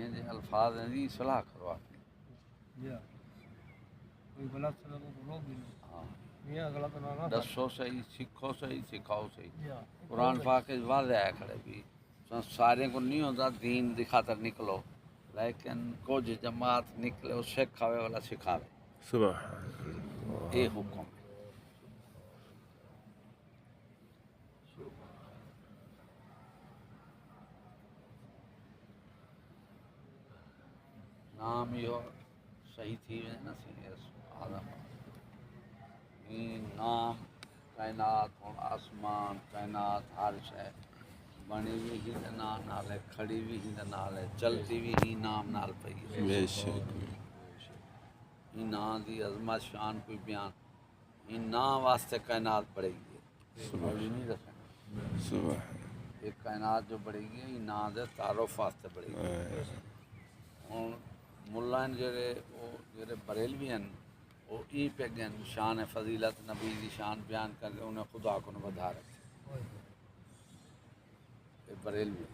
یہ جو الفاظ ہیں دی اصلاح کروا کے کوئی غلط سنا تو روک بھی نہیں ہاں میاں غلط نہ دسو صحیح سکھو صحیح سکھاؤ صحیح قرآن پاک واضح ہے کھڑے بھی سارے کو نہیں ہوتا دین دی خاطر نکلو لیکن کچھ جماعت نکلے وہ سکھاوے والا سکھاوے سبحان یہ حکم ہے نام یہ صحیح تھی وے نا سی آدم این نام کائنات ہوں آسمان کائنات ہر شے بنی بھی ہی دے نام نال ہے کھڑی بھی ہی دے نال ہے چلتی بھی ہی نام نال پئی ہے بے شک ہی نام دی عظمت شان کوئی بیان ہی نام واسطے کائنات بڑھے گی اولی نہیں رکھنا سبحان ایک کائنات جو بڑھے گی ہی نام دے تعارف واسطے بڑھے گی ہوں ملائن جڑے بریلوی ہیں وہ ای پہ گئن شان فضیلت نبی دی شان بیان کر کے انہیں خدا کو بدھا رکھے یہ بریلوی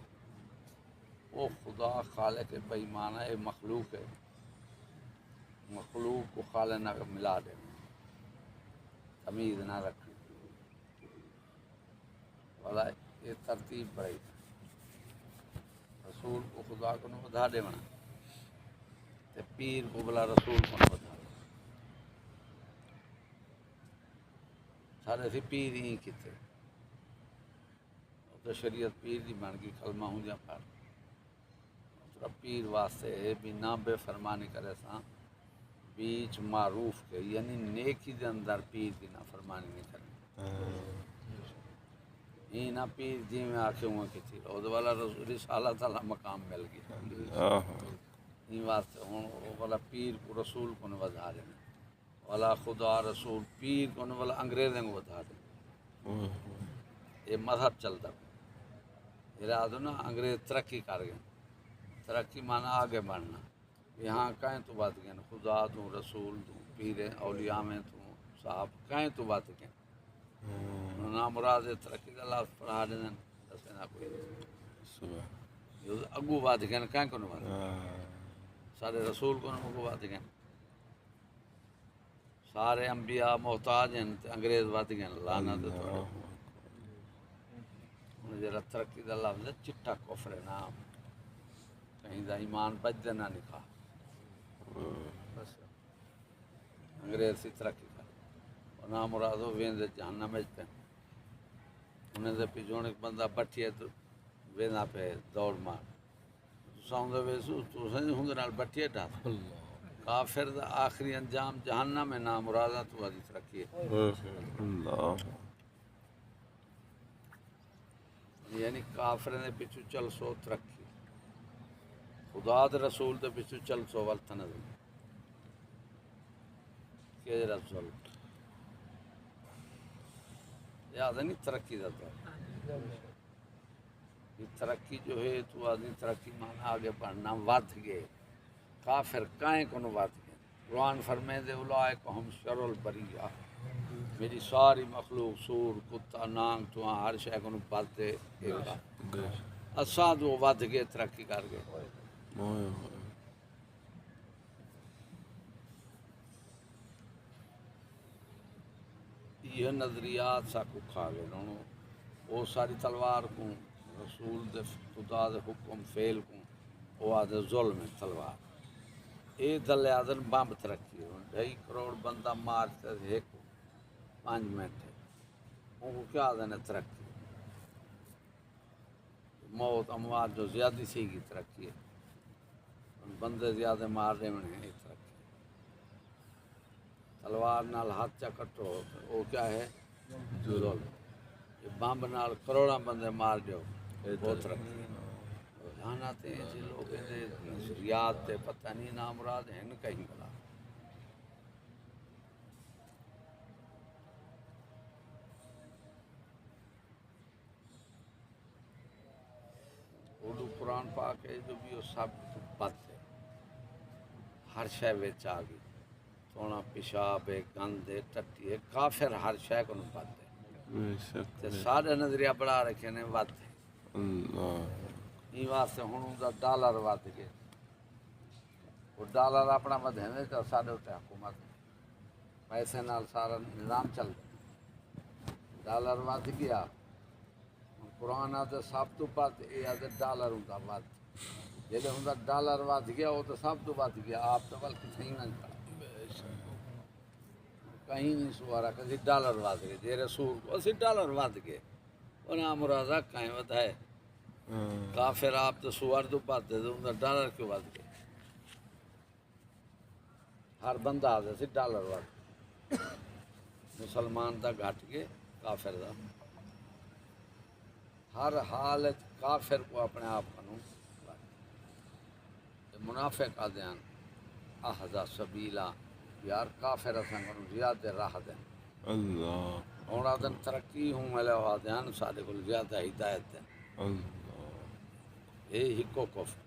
وہ خدا خالق بے ایمان ہے مخلوق ہے مخلوق کو خالق نہ ملا دے تمیز نہ رکھیں والا یہ ترتیب بڑی رسول کو خدا کو نہ بدھا دے بنا تے پیر کو بلا رسول کو نہ بدھا دے سارے سی پیر ہی کتے تو شریعت پیر دی بن گئی کلمہ ہوں جا پڑھ پیر واسطے ہے بھی نہ بے فرمانی کرے ساں بیچ معروف کے یعنی نیکی دے اندر پیر دی نہ فرمانی نہیں کرنی یہ نہ پیر جی میں آکھے ہوں کسی او والا رسالہ تعالی مقام مل گیا یہ واسطے ہوں وہ والا پیر کو رسول کو نہ بدھا دینا والا خدا رسول پیر کو نہ والا انگریزیں کو بدھا دینا یہ مذہب چلتا ارادہ نا انگریز ترقی کر گئے ترقی مانا آگے بڑھنا یہاں کہیں تو بات گئے خدا تو رسول تو پیر اولیاء میں تو صاحب کہیں تو بات گئے نام مراد ترقی کا لفظ پڑھا دیں دسے نہ کوئی یہ اگو بات گئے کہیں کو نہیں بات سارے رسول کو نہیں اگو بات گئے سارے انبیاء محتاج ہیں انگریز بات گئے لعنت تو جرا ترقی کا لفظ ہے چٹا کفر نام کہیں دا ایمان بچ دینا نکھا بس انگریز سی ترقی کر نام مرادو ویندے جہنم میں پہ انہیں دے پیچھوں ایک بندہ بٹھیے تو ویندہ پہ دوڑ مار ساؤں دے ویسو تو سنجھ ہوں دے نال بٹھیے ڈھا کافر دا آخری انجام جہنم میں نام مرادہ تو حدیث رکھیے اللہ یعنی کافر نے پیچھو چل سو ترقی خدا دے رسول دے پیچھو چل سو والتن کہ رسول یاد نہیں ترقی دا تو یہ ترقی جو ہے تو آدمی ترقی مانا آگے بڑھنا ود گئے کافر کائیں کو ود گئے قرآن فرمائے دے اولئک شر البریہ میری ساری مخلوق سور کتا نانگ تو ہر شے کو بدتے اساں تو ود گئے ترقی کر گئے یہ نظریات سا کو کھا گئے انہوں وہ ساری تلوار کو رسول دے خدا دے حکم فعل کو وہ آدھے ظلم ہے تلوار اے دل آدھن بمب ترقی ہے 2.5 کروڑ بندہ مارتے ایک 5 منٹ ہے ان کو کیا آدھے ترقی موت اموات جو زیادہ سی کی ترقی ہے بندے زیادہ مار رہے ہیں یہ ترقی تلوار نال ہاتھ چا کٹو وہ کیا ہے ظلم یہ بمب نال کروڑا بندے مار دیو وہ ترقی جاناتے ہیں ایسے لوگ ہیں نظریات تے پتہ نہیں نام مراد ہیں کہیں بلا اردو قرآن پاک ہے جو بھی وہ سب بد ہے ہر شے وچ آ گئی سونا پیشاب ہے گند ہے ٹٹی ہے کافر ہر شے کو بد ہے تے سارے نظریہ بڑا رکھے نے ود ہے اللہ این واسطے ہن دا ڈالر ود گئے وہ ڈالر اپنا ودھیندے تو ساڈے اتنے حکومت پیسے نال سارا نظام چلدا ڈالر ود گیا قرآن آتے سب تو ود یہ آتے ڈالر ہوندا ود جیسے ہوندا ڈالر ود گیا وہ تو سب تو ود گیا آپ تو بلکہ صحیح نہ کہیں نہیں سوارا کسی ڈالر ود گئے جی رسول کو اسی ڈالر ود گئے انہیں مرادہ کہیں ودھائے کافر آپ تو سوار تو پاتے تو انہیں ڈالر کیوں ود گئے ہر بندہ آتے سی ڈالر ود مسلمان دا گھٹ کے کافر دا ہر حالت کافر کو اپنے آپ کو منافق آدھیان احدا سبیلا یار کافر اساں کو زیادہ راہ دیں اللہ اور آدھن ترقی ہوں ملے ہوا دھیان سارے کو زیادہ ہدایت دیں اللہ یہ ہکو کفر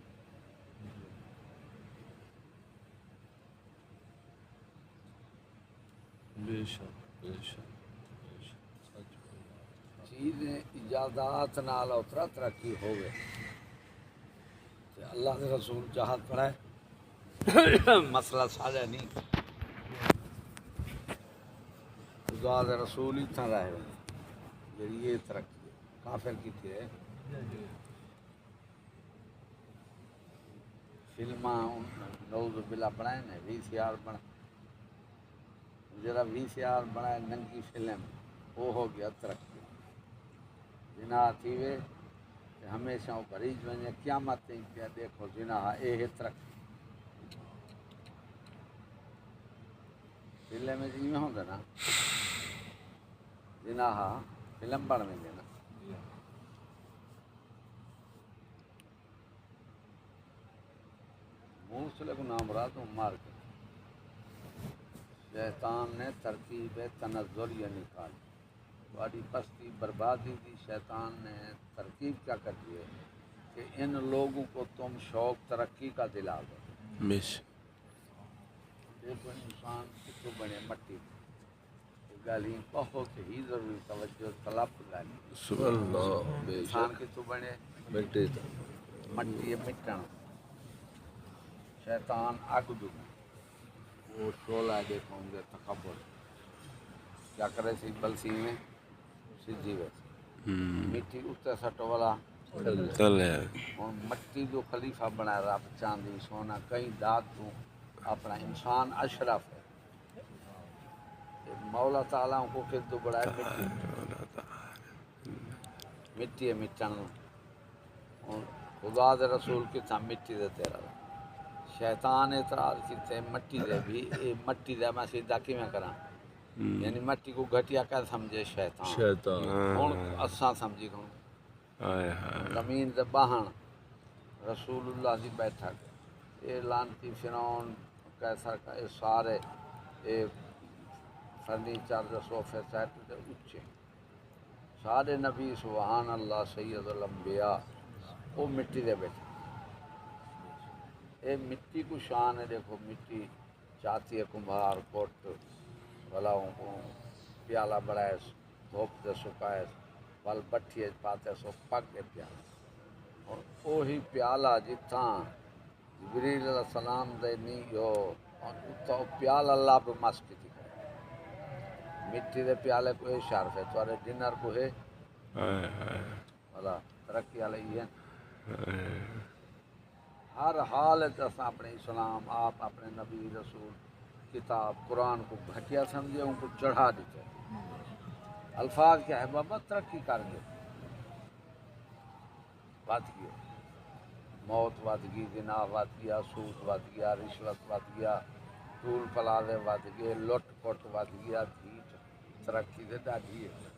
بے شک بے شک سچ چیزیں ایجادات نال اترا ترقی ہوگئے تے اللہ کے رسول جہاد پڑھائے مسئلہ سادہ نہیں خدا کے رسول ہی تھا رہے ہوئے جڑی یہ ترقی ہے کافر کی تھی ہے فلماں نعوذ باللہ بنائے نا وی سی آر بنا جرا وی سی آر بنائے ننگی فلم وہ ہو گیا ترقی جنا تھی وے کہ ہمیشہ وہ بھریج ونجے قیامت تھی پیا دیکھو جنا اے ہے ترقی فلم میں جی میں ہوندا نا جنا فلم بن ویندے نا موصلے کو نام رہا تو مار کے شیطان نے ترکیب تنزل یہ نکالی تھوڑی پستی بربادی دی شیطان نے ترکیب کیا کر دی ہے کہ ان لوگوں کو تم شوق ترقی کا دلا دو بے شک دیکھو انسان کتوں بنے مٹی گالی بہت ہی ضروری توجہ طلب گالی سبحان اللہ بے انسان شک کتوں بنے بیٹے تا مٹی مٹن شیطان اگ دو وہ شولا دیکھوں گے تکبر کیا کرے سی بلسی میں سیدھی ویسے مٹی اتنے سٹو والا چلے ہوں مٹی جو خلیفہ بنایا رب چاندی سونا کئی داد تو اپنا انسان اشرف ہے مولا تعالیٰ کو کدو بڑھائے مٹی ہے مٹن خدا دے رسول کی تھا مٹی دے تیرا شیطان اعتراض کیتے مٹی دے بھی اے مٹی دے میں سیدھا کی میں کراں یعنی مٹی کو گھٹیا کیا سمجھے شیطان ہوں اساں سمجھی کھوں آئے ہائے زمین دے باہن رسول اللہ دی بیٹھک اے لانتی فرعون کیسر کا اے سارے اے فرنیچر دے صوفے سیٹ دے اچھے سارے نبی سبحان اللہ سید الانبیاء وہ مٹی دے بیٹھے اے مٹی کو شان ہے دیکھو مٹی چاہتی ہے کمبھار کوٹ بلاؤں کو پیالہ بڑھائے دھوپ دے سکائے ول بٹھیے پاتے سو پک دے پیالہ اور وہی پیالہ جتھاں جبریل علیہ السلام دے نہیں ہو اور اتھا پیالہ اللہ پہ مسک تھی مٹی دے پیالے کو ہے شرف ہے توارے ڈنر کو ہے آئے ہائے والا ترقی والے ہی ہے ہر حال اساں اپنے اسلام آپ اپنے نبی رسول کتاب قرآن کو گھٹیا سمجھے ان کو چڑھا دیتے الفاظ کیا ہے بابا ترقی کر گئے ود گئے موت ود گئی زنا ود گیا سود ود گیا رشوت ود گیا ٹول پلازے ود گئے لٹ پٹ ود گیا دھیٹ ترقی دے ڈاڈھی ہے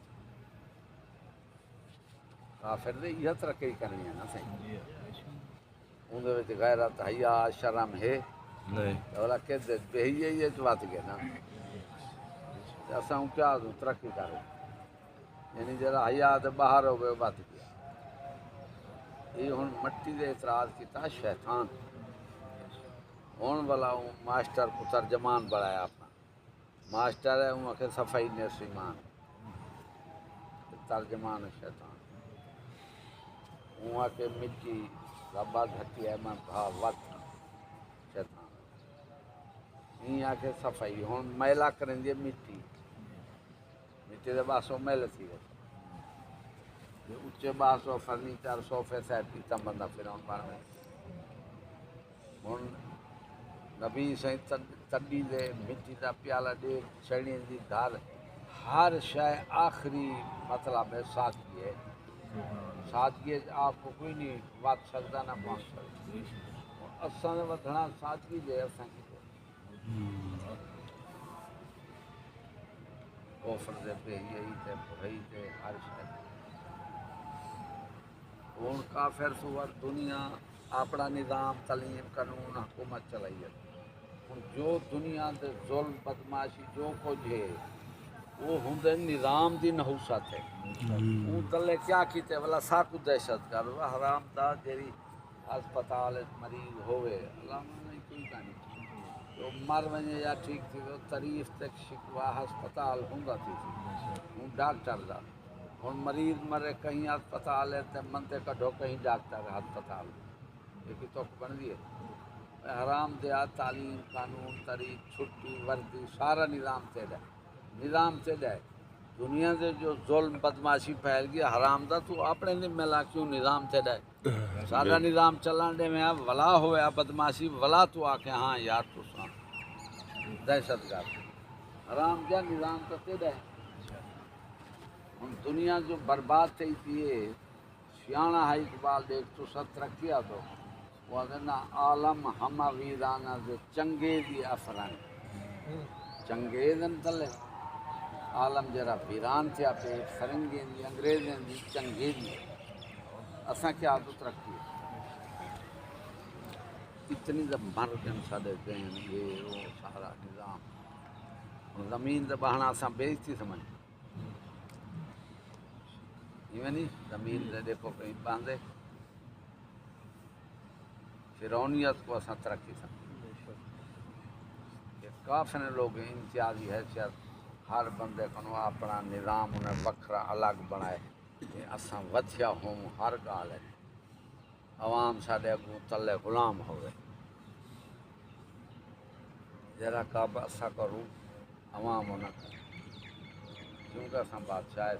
کافر دے یہ ترقی کرنی ہے نا صحیح اندر وچ غیرت حیا شرم ہے نہیں اولا کہ بے یہ تو ود گئے نا اساں کیا ترقی کرے یعنی جڑا حیا تے باہر ہو گئے ود گیا یہ ہن مٹی دے اعتراض کیتا شیطان ہون والا ماسٹر کو ترجمان بڑھایا اپنا ماسٹر ہے ان کے صفائی نے سیمان ترجمان شیطان وہاں کے مٹی ربا گھٹی ہے میں بھا وقت شیطان این آکھے صفائی ہن میلا کریں دی مٹی مٹی دے باسو میل تھی وے اچے باسو فرنیچر صوفے سیٹ کیتا بندہ پھرون بار میں ہن نبی سائیں تڈی دے مٹی دا پیالہ دے چھڑیں دی گھر ہر شے آخری مطلب ہے سادگی ہے سادگی آپ کو کوئی نہیں وات سکتا نہ پہنچ سکتا اساں دے ودھنا سادگی دے اساں کی کوفر دے پہ یہی تے بھائی تے ہر شے ہن کافر سور دنیا اپنا نظام تعلیم قانون حکومت چلائی ہے ہن جو دنیا دے ظلم بدماشی جو کچھ ہے وہ ہوں نظام دی نحوست ہے وہ تلے کیا کیتے والا ساکو دہشت گرد حرام دا جیری ہسپتال مریض ہوئے اللہ نے کوئی کہانی تو مر ونجے یا ٹھیک تھی تو تعریف تک شکوا ہسپتال ہوندا تھی ہوں ڈاکٹر دا ہن مریض مرے کہیں ہسپتال ہے تے منتے کڈو کہیں ڈاکٹر ہسپتال یہ تو بن گئی ہے حرام دیا تعلیم قانون طریق چھٹی وردی سارا نظام تے ہے نظام سے جائے دنیا سے جو ظلم بدماشی پھیل گیا حرام دا تو اپنے دن میں لا کیوں نظام سے جائے سارا نظام چلان دے میں ولا ہویا بدماشی ولا تو آکے ہاں یار تو سان دہشت گرد حرام جا نظام تو سے جائے ہم دنیا جو برباد تھی تھی سیانا ہے اقبال دیکھ تو سب ترقیہ تو وہ نا عالم ہمہ ویرانہ سے چنگے دی افران چنگے دن تلے عالم جرا ویران تھیا پہ فرنگیں دی انگریزیں دی چنگے دی اساں کیا عادت رکھی اتنی جب مر گن ساڈے دین یہ وہ سارا نظام زمین دے بہنا اساں بیچتی سمجھ ایویں نہیں زمین دے دیکھو کہیں باندھے فرعونیت کو اساں ترقی سمجھ کہ کافر لوگ امتیازی حیثیت ہر بندے کو اپنا نظام انہیں وکھرا الگ بنائے کہ اساں ودھیا ہوں ہر گال ہے عوام ساڈے اگوں تلے غلام ہوئے جرا کعبہ اساں کروں عوام نہ کرے کیونکہ اساں بادشاہ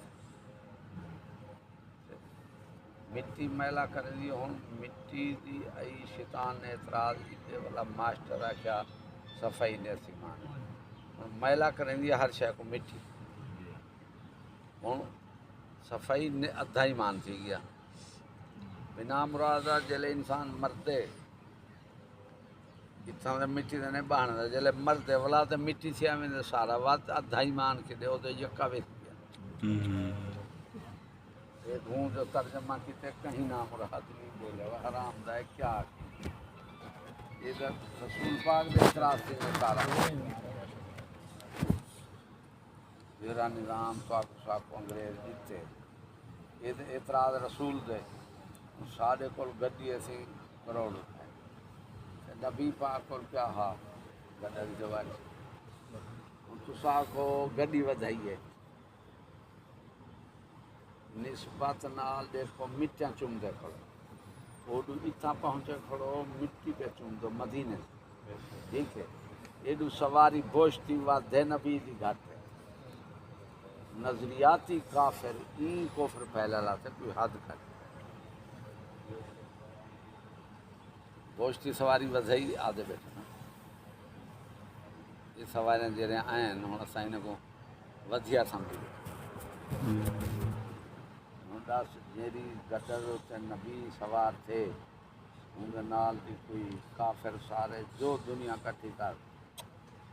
مٹی میلا کر دی ہوں مٹی دی ای شیطان نے اعتراض کیتے والا ماسٹر ہے کیا صفائی نے سیمان میلا کریں دی ہر شے کو مٹی ہوں صفائی نے ادھا ہی مان تھی گیا بنا مرادہ جلے انسان مردے اتنا مٹی دے نہیں بہانا دا جلے مردے والا تے مٹی تھی ہمیں سارا وات ادھا ہی مان کے دے او دے یکا ویس گیا ایک ہوں جو ترجمہ کیتے کہیں نام مراد نہیں بولے وہ حرام دا ہے کیا یہ رسول پاک دے اعتراض سے سارا میرا نظام ساکو انگریز دیتے یہ اعتراض رسول دے ساڑے کول گڈی ایسی کروڑ روپے نبی پاک کول کیا ہا گڈا دی جواری تسا کو گڈی ودھائی ہے نسبت نال دیکھو مٹیاں چوم دے کھڑو اوڈو اتنا پہنچے کھڑو مٹی پہ چوم دو مدینے ٹھیک ہے ایڈو سواری بوشتی ودھے نبی دی گھٹ ہے نظریاتی کافر این کفر پھیلا لاتے کوئی حد کر گوشتی سواری وزائی آدھے بیٹھے نا یہ سواریاں جڑے آئیں ہوں اساں انہاں کو ودھیا سمجھی ہوں دس جیڑی گٹر تے نبی سوار تھے ان دے نال دی کوئی کافر سارے جو دنیا کٹھی کر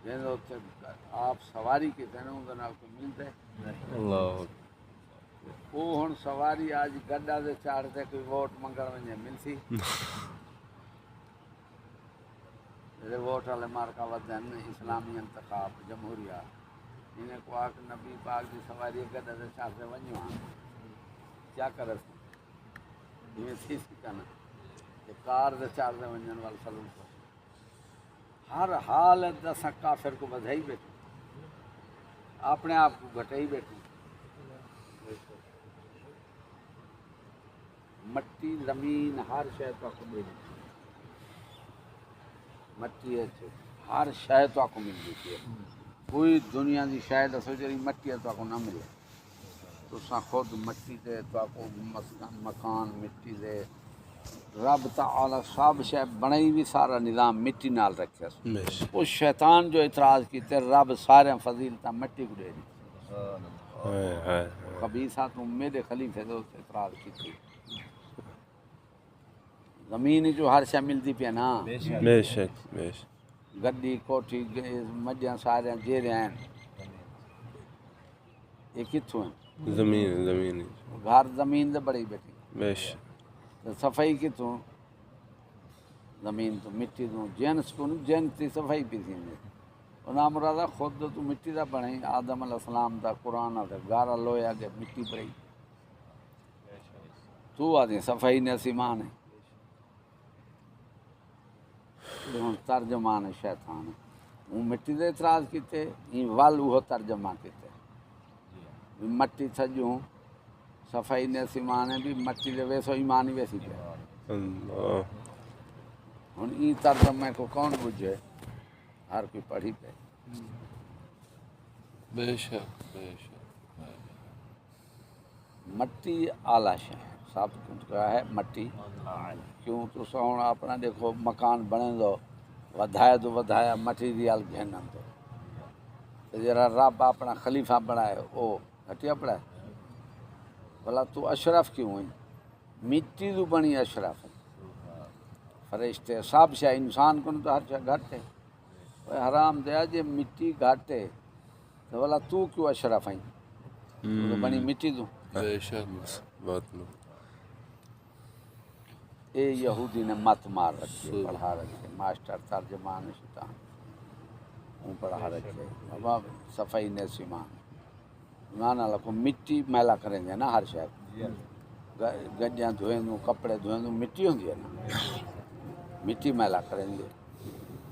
جن اتنے آپ سواری کیتے ہیں ان دے نال کوئی ملتے اللہ وہ ہن سواری آج گڈا دے چاڑ تے کوئی ووٹ منگل ونجے ملسی جڑے ووٹ والے مارکا ودن اسلامی انتخاب جمہوریہ انہیں کو آکھ نبی پاک دی سواری گڈا دے چاڑ تے ونجو کیا کرے یہ تھی کنا کہ کار دے چاڑ دے ونجن وال سلام کو ہر حال دسا کافر کو بدھائی بیٹھے اپنے آپ کو گھٹائی بیٹھے مٹی زمین ہر شے تو قبول مٹی ہے ہر شے تو کو مل جاتی ہے کوئی دنیا دی شے دسو جی مٹی تو کو نہ ملے تساں خود مٹی دے تو کو مسکن مکان مٹی دے رب تعالی سب شے بنائی بھی سارا نظام مٹی نال رکھیا بے شک اس شیطان جو اعتراض کیتے رب سارے فضیلتاں مٹی کو دے دی ہائے ہائے خبیثات میرے خلیفے دے اعتراض کیتے زمین جو ہر شے ملتی پیا نا بے شک بے شک گڈی کوٹھی مجھاں سارے جیرے ہیں یہ کتھوں ہیں زمین زمین گھر زمین دے بڑی بیٹھی بے شک تو صفائی کتھوں زمین تو مٹی تو جنس کو نہیں جنس کی صفائی پی تھی انہاں مرادہ خود تو مٹی دا بنے آدم علیہ السلام دا قرآن دا گارا لویا کے مٹی پڑی تو آدھی صفائی نے سیمان ہے یہ ہن ترجمان شیطان ہے وہ مٹی دے اعتراض کیتے این ول وہ ترجمہ کیتے مٹی سجوں صفائی نے سیمان ہے بھی مٹی دے ویسو ایمان ہی ویسی پہ اللہ ہن ای ترجمے کو کون بجھے ہر کوئی پڑھی پہ بے شک بے شک مٹی آلہ شے سب کچھ کا ہے مٹی کیوں تو ہن اپنا دیکھو مکان بنے دو ودھایا مٹیریل گھنن دو تے جڑا رب اپنا خلیفہ بنائے او گھٹیا پڑا ہے بھلا تو اشرف کیوں ہے مٹی تو بنی اشرف ہے فرشتے سب شے انسان کو تو ہر شے گھٹ ہے اوے حرام دیا جے مٹی گھٹ ہے تو بھلا تو کیوں اشرف ہے تو تو بنی مٹی تو بے شک بات نو اے یہودی نے مت مار رکھی ہے پڑھا رکھے ماسٹر ترجمان شیطان وہ پڑھا رکھے اب صفائی نے سیمان نانا لکھو مٹی میلا کریں گے نا ہر شہر گڈیاں دھوئیں دوں کپڑے دھوئیں دوں مٹی ہوندی ہے نا مٹی میلا کریں گے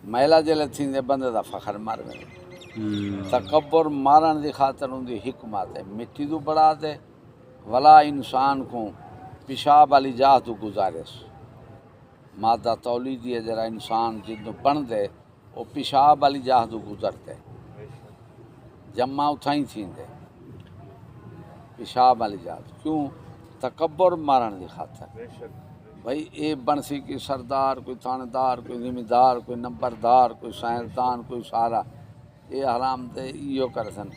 میلا جلے تھیندے بندے دا فخر مار گئے تکبر مارن دی خاطر ہوندی حکمت ہے مٹی تو بڑھا دے ولا انسان کو پیشاب والی جاہ تو گزارش مادہ تولیدی ہے جرا انسان جدوں بن دے وہ پیشاب والی جاہ تو گزرتے جمع اتھائیں تھیندے پیشاب والی جاہ کیوں تکبر مارن دی خاطر بھائی اے بنسی کی سردار کوئی تھاندار کوئی ذمہ دار کوئی نمبردار کوئی سائنسدان کوئی سارا اے حرام دے ایو کرسن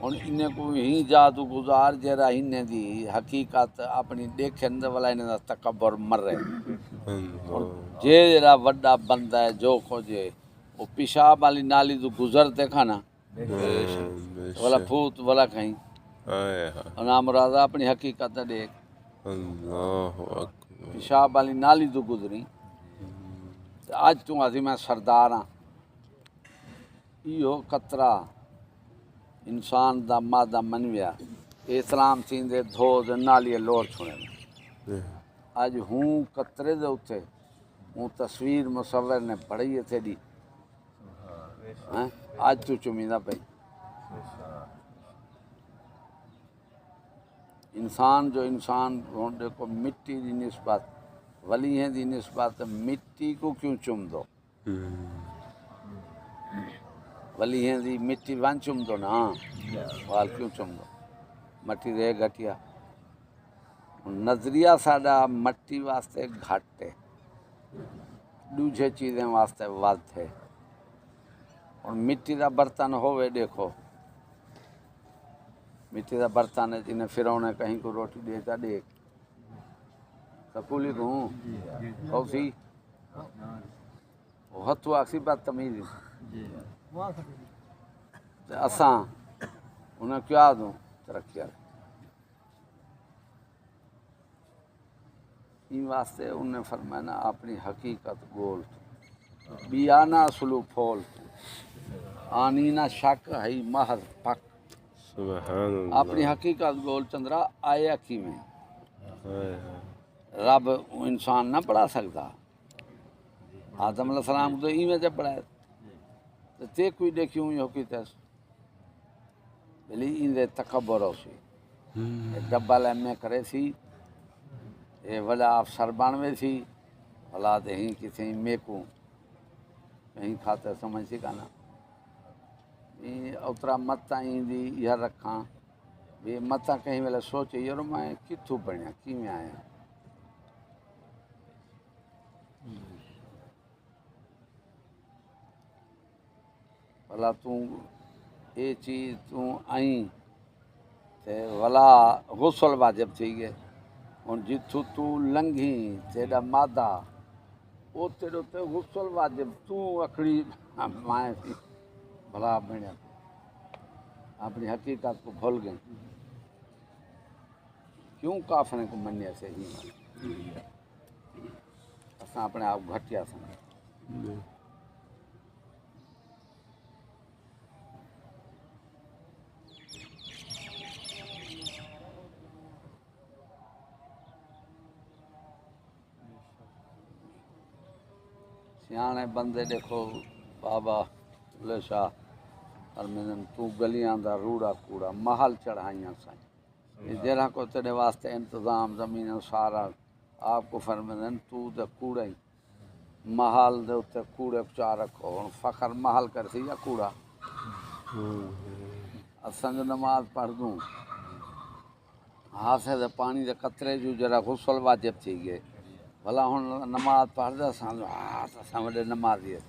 ہن انہیں کو ہی جادو گزار جرا انہیں دی حقیقت اپنی دیکھن دے والا انہیں دا تکبر مر رہے اور جے جڑا وڈا بندہ ہے جو کھوجے وہ پیشاب والی نالی تو گزر دیکھا نا والا پھوت والا کہیں نام مرادہ اپنی حقیقت دیکھ اللہ اکبر پیشاب والی نالی تو گزری اج تو آدھی میں سردار ہاں ایو قطرہ انسان دا مادہ منویا اسلام تھیندے دھو دے نالی لوڑ چھوڑے اج ہوں قطرے دے اتے ہوں تصویر مصور نے پڑھی ہے تیری اج تو چمیدہ پہ انسان جو انسان رونڈے کو مٹی دی نسبت ولیہیں دی نسبت مٹی کو کیوں چم دو ولیہیں دی مٹی وان چم دو نا وال کیوں چم دو مٹی دے گھٹیا نظریہ ساڈا مٹی واسطے گھٹ ہے دوجے چیزیں واسطے ود ہے اور مٹی دا برتن ہوئے دیکھو مٹی دا برتن ہے جنہیں فرعون نے کہیں کو روٹی دے تا دیکھ سکولی کہوں خوفی وہ ہتھو آکسی بات تمیز اساں انہیں کیا دوں ترقیہ این واسطے انہیں فرمایا نا اپنی حقیقت گول تو بیانا سلو پھول تو آنی نہ شک ہے محض پک سبحان اللہ اپنی حقیقت گول چندرا آیا کی میں رب انسان نہ پڑھا سکتا آدم علیہ السلام تو ایویں سے پڑھائے تو تے کوئی دیکھیوں یہ ہوکی تیس بلی ان دے تکبر ہو سی ڈبا لیمے کرے سی اے ولا افسر بانوے سی ولا دے ہی کسی میکوں کہیں کھاتے سمجھ سی کا نا اترا متا دی یہ رکھاں بھی متا کہیں ویلے سوچے یار میں کتوں بنیا کیویں آیا بھلا توں یہ چیز توں آئیں تے ولا غسل واجب تھی گئے ہن جتھوں تو لنگھی تیرا مادہ او تیرے تے غسل واجب تو اکھڑی مائیں تھی بھلا بنیا اپنی حقیقت کو بھول گئے کیوں کافرے کو منیا سے ہی اساں اپنے آپ گھٹیا سمجھ سیانے بندے دیکھو بابا بلے شاہ فرمیندن تو گلیاں دا روڑا کوڑا محل چڑھائیاں سائیں جہاں کو تیرے واسطے انتظام زمین سارا آپ کو فرمیندن تو دے کوڑا ہی محل دے اتے کوڑے پچا رکھو ہن فخر محل کرسی یا کوڑا اساں جو نماز پڑھ دوں ہاتھے دے پانی دے قطرے جو جرا غسل واجب تھی گئے بھلا ہن نماز پڑھ دے اساں وڈے نمازی ہے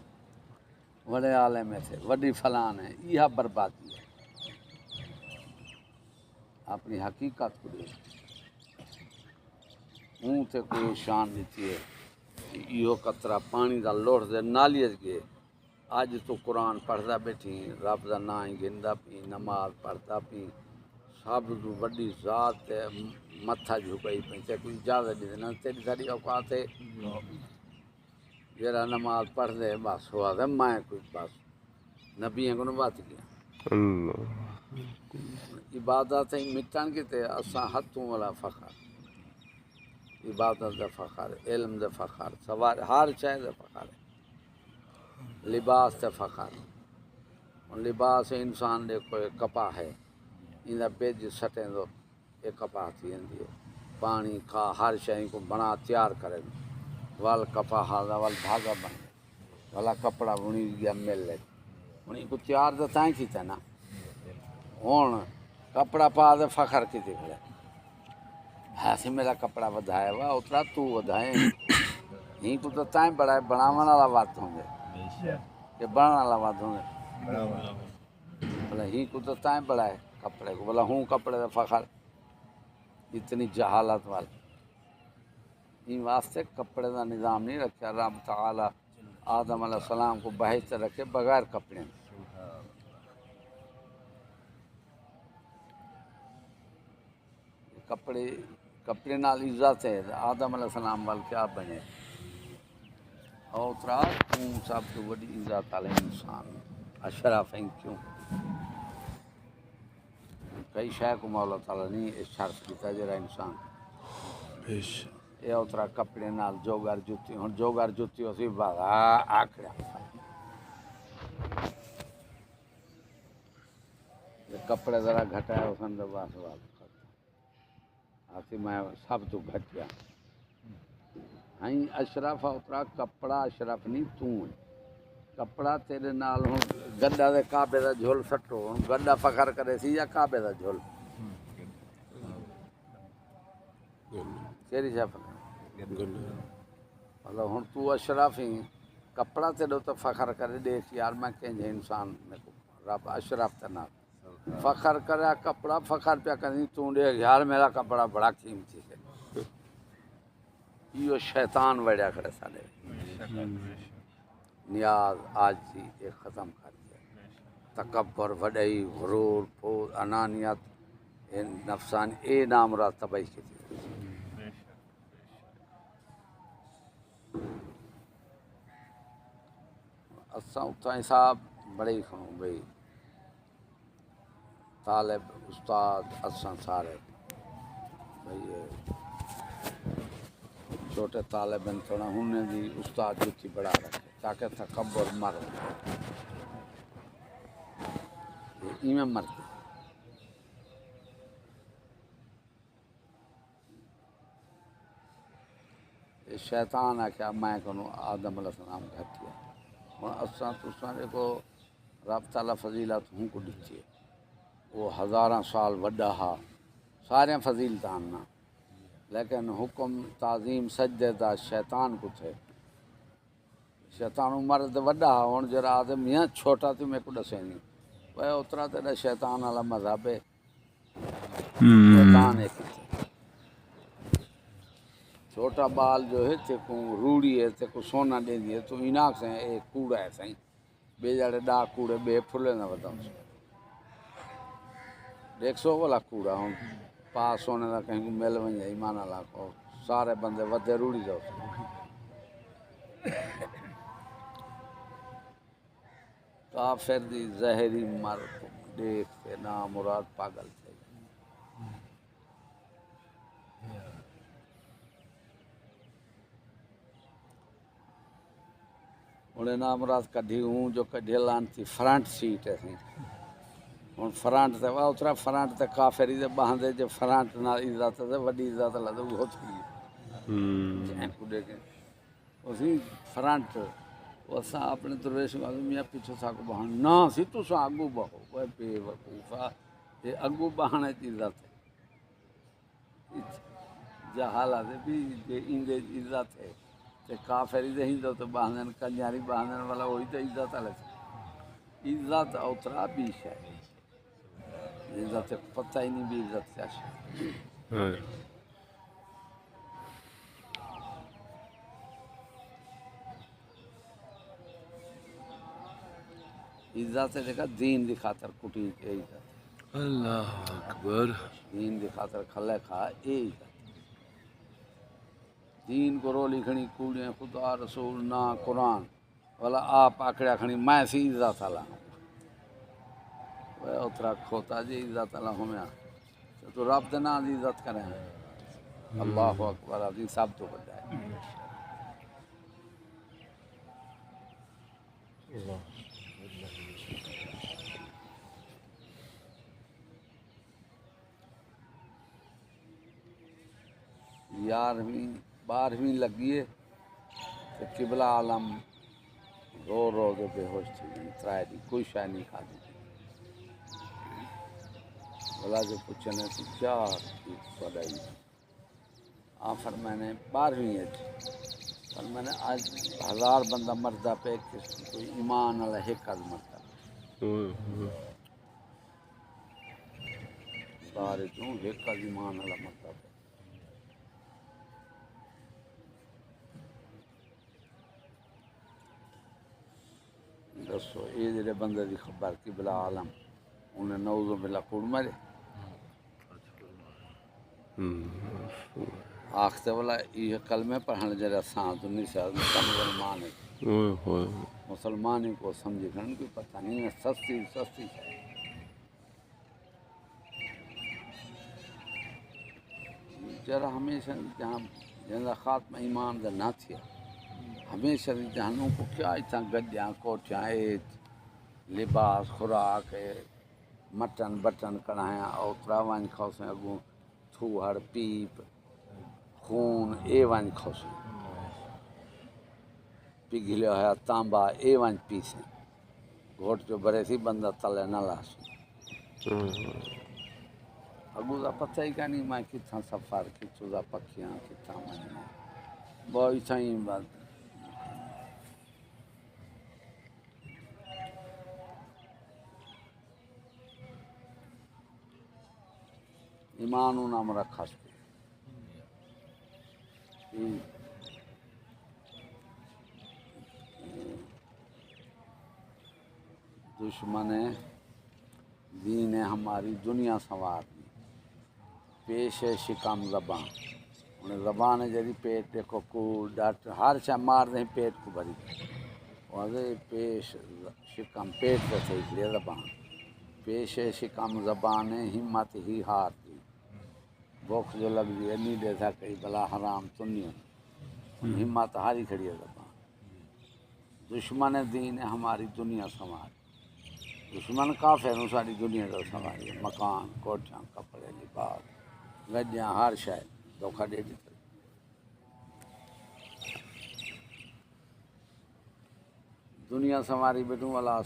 وڈے عالم تھے وڈی فلان ہے یہ بربادی ہے اپنی حقیقت کو دیکھ اون تے کوئی شان دیتی ہے یہ قطرہ پانی دا لوڑ دے نالیت گئے اج تو قرآن پڑھدا بیٹھی رب دا نام گندا پی نماز پڑھدا پی سب تو وڈی ذات تے متھا جھکائی پئی تے کوئی اجازت نہیں دینا تیری ساری اوقات ہے جرا نماز پڑھ دے بس ہوا دے میں کوئی بس نبیوں کو بات کیا عبادت مٹن کی تے اساں ہتھوں والا فخر عبادت دا فخر علم دا فخر سوار ہر شے دا فخر لباس تے فخر لباس انسان دے کوئی کپا ہے ان دا بیج سٹیں دو یہ کپا تھی ہے پانی کھا ہر شے کو بنا تیار کرے وال کپا ہادا وال دھاگا بن والا کپڑا بنی گیا مل لے انہیں کو تیار تو تائیں کیتا نا ہوں کپڑا پا دے فخر کی دکھ لے ہاں میرا کپڑا ودھایا وا اترا تو ودھائے ہی کو تو تائیں بڑا بناون والا بات ہوں گے کہ بنانے والا بات ہوں گے بولا ہی کو تو تائیں بڑا ہے کپڑے کو بولا ہوں کپڑے دا فخر اتنی جہالت والا ان واسطے کپڑے دا نظام نہیں رکھا رب تعالی آدم علیہ السلام کو بہشت رکھے بغیر کپڑے کپڑے نال عزت ہے آدم علیہ السلام وال کیا بنے اور اترا تو سب تو بڑی عزت والے انسان اشرف ہیں کیوں کئی شے کو مولا تعالی نہیں اس شرف کیتا جڑا انسان یہ اترا کپڑے نال جوگر جُتی ہن جوگر جُتی اسی بازا آکھڑا کپڑے ذرا گھٹایا اس اندر باس بات آتی میں سب تو گھٹ گیا ہاں اشرف اترا کپڑا اشرف نہیں تو ہے کپڑا تیرے نال ہوں گڈا دے کعبے دا جھول سٹو ہوں گڈا فخر کرے سی یا کعبے دا جھول کیڑی شے مطلب ہوں تو اشرف ہی کپڑا تیرے تو فخر کرے دیکھ یار میں کہیں انسان میں کو رب اشرف تے نال فخر کرا کپڑا فخر پیا کریں تو دے یار میرا کپڑا بڑا قیمتی ہے یہ شیطان وڑیا کھڑے سارے نیاز آج تھی یہ ختم کر دیا تکبر وڈائی غرور پھول انانیت نفسان اے نام را تباہی کی تھی اساں اتائیں صاحب بڑے ہی کھنوں بھئی طالب استاد اساں سارے بھئی چھوٹے طالب ان تھوڑا ہونے دی استاد جتی بڑا رکھے تاکہ تکبر مر ایمیں مرتے شیطان آکھیا میں کنوں آدم علیہ السلام گھٹیا ہوں اساں تساں دیکھو رب تعالیٰ فضیلت ہوں کو ڈچی ہے وہ ہزاراں سال وڈا ہا سارے فضیلتان نا لیکن حکم تعظیم سجدے دا شیطان کو تھے شیطان عمر تے وڈا ہا ہن جڑا آدھے میاں چھوٹا تو میرے کو دسے نہیں وہ اترا تیرا شیطان والا مذہب ہے شیطان ایک ہی تھے چھوٹا بال جو ہے تے کو روڑی ہے تے کو سونا دے دیے تو اناک سے ایک کوڑا ہے سائیں بے جڑے ڈا کوڑے بے پھلے نہ بتاؤں سے 100 والا کوڑا ہوں پاس ہونے دا کہیں کو مل ونجے ایمان اللہ کو سارے بندے ودے روڑی جاؤ کافر دی زہری مر دیکھ کے نا مراد پاگل تھے انہیں نا مراد کڈھی ہوں جو کڈھی لانتی فرنٹ سیٹ ہے سی ہوں فرنٹ تے وا اترا فرنٹ تے کافری دے باندے جو فرنٹ نال عزت تے وڈی عزت لدے وہ تھی جائیں کو دیکھیں اسی فرنٹ وہ سا اپنے درویش میاں پیچھے سا کو بہان نہ سی تو سا اگو بہو وہ بے وقوفا یہ اگو بہانے کی عزت ہے جہالت ہے بھی یہ اندے عزت ہے تے کافری دے ہندو تو باندن کنجاری باندن والا وہی تو عزت ہے عزت اترا بیش ہے عزت پتہ ہی نہیں بھی عزت کیا ہے عزت ہے دیکھا دین دی خاطر کٹی اے عزت اللہ اکبر دین دی خاطر کھلے کھا اے عزت دین کو رو لکھنی کوڑیاں خدا رسول نا قرآن والا آپ آکڑیا کھنی میں سی عزت والا وہ اترا کھوتا جی عزت والا ہمیں تو رب دے نام دی عزت کریں اللہ اکبر عظیم سب تو بڑا ہے یارویں 12ویں لگیے تو قبلہ عالم رو رو دے بے ہوش تھی ترائے دی کوئی شے نہیں کھادی بلا جو پوچھنے تھی کیا پڑھائی آخر میں نے 12ویں پر میں نے آج 1000 بندہ مردہ پہ کوئی ایمان والا ایک آدھ مردہ سارے کیوں ایک آدھ ایمان والا مردہ پہ دسو یہ جڑے بندے دی خبر کی بلا عالم انہیں نعوذ باللہ کوڑ مارے آختے والا یہ کلمے پڑھنے جڑا سانت نہیں ساتھ مسلمان ہے مسلمانی کو سمجھے گھن کوئی پتہ نہیں ہے سستی سستی ہے جرا ہمیشہ جہاں جہاں خاتمہ ایمان دا نہ تھیا ہمیشہ جہنوں کو کیا اتنا گڈیاں کوٹیاں لباس خوراک مٹن بٹن کڑھائیاں اور تراوان کھوسیں اگوں تھوہڑ پیپ خون اے ون کھوسیں پگھلیا ہوا تانبا اے ون پیسیں گھوٹ جو برے سی بندہ تلے نہ لاسیں اگوں دا پتہ ہی کہ نہیں میں کتنا سفر کتوں دا پکیاں کتنا میں بہت صحیح بات ایمان نام رکھا سکے دشمن دین ہماری دنیا سنوار دی پیش شکم زبان انہیں زبان ہے جی پیٹ دیکھو کوڑ ڈٹ ہر شے مار دیں پیٹ کو بھری وہاں پیش شکم پیٹ سے صحیح لے زبان پیش شکم زبان ہمت ہی ہار دی بھوک جو لگ دی نہیں دے سکتی بلا حرام تو نہیں ہمت ہاری کھڑی ہے زبان دشمن دین ہماری دنیا سنوار دشمن کافر نو ساری دنیا کا سنواری مکان کوٹھیاں کپڑے لباس گڈیاں ہر شے دھوکہ دے دیتے دنیا سواری بیٹھوں والا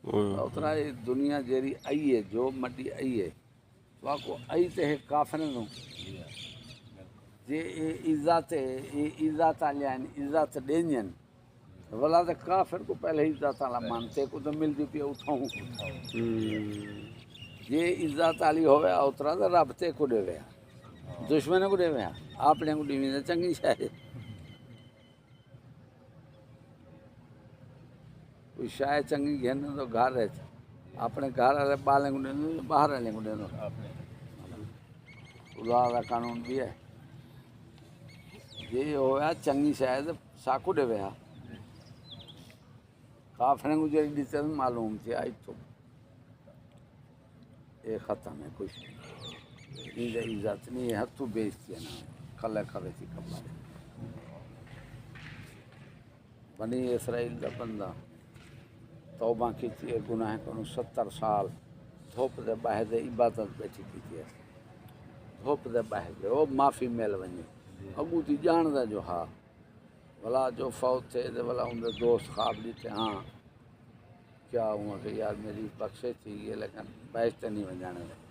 اترا یہ دنیا جیری آئی ہے جو مٹی آئی ہے واقع آئی تے ہے کافریں دوں جے عزت عزت آلیاں عزت دینین ولا تے کافر کو پہلے عزت آلا مانتے کو تو ملتی پی اٹھاؤں جے عزت آلی ہوئے اترا تے رب تے کو دے ویا دشمن کو دے ویا اپنے کو دیویں چنگی شاید کوئی شاید چنگی گھن تو گھر رہے اپنے گھر والے بالیں کو دینو باہر والے کو دینو خدا کا قانون بھی ہے یہ ہویا چنگی شاید ساکو دے ویا کافریں کو جڑی دیتے معلوم تھی آئی تو یہ ختم ہے کچھ نہیں عزت نہیں ہے ہتھو بیچتی ہے نا کھلے کھوے تھی کبارے بنی اسرائیل دا بندہ توبہ کی تھی گناہ کنو 70 سال دھوپ دے باہر دے عبادت بیٹھی کی تھی دھوپ دے باہر دے وہ معافی میل ونجے اگو تھی جان دا جو ہاں بلا جو فوت تھے دے بلا ان دے دوست خواب دیتے ہاں کیا ہوا کہ یار میری بخشے تھی یہ لیکن بیچتے نہیں ونجانے دے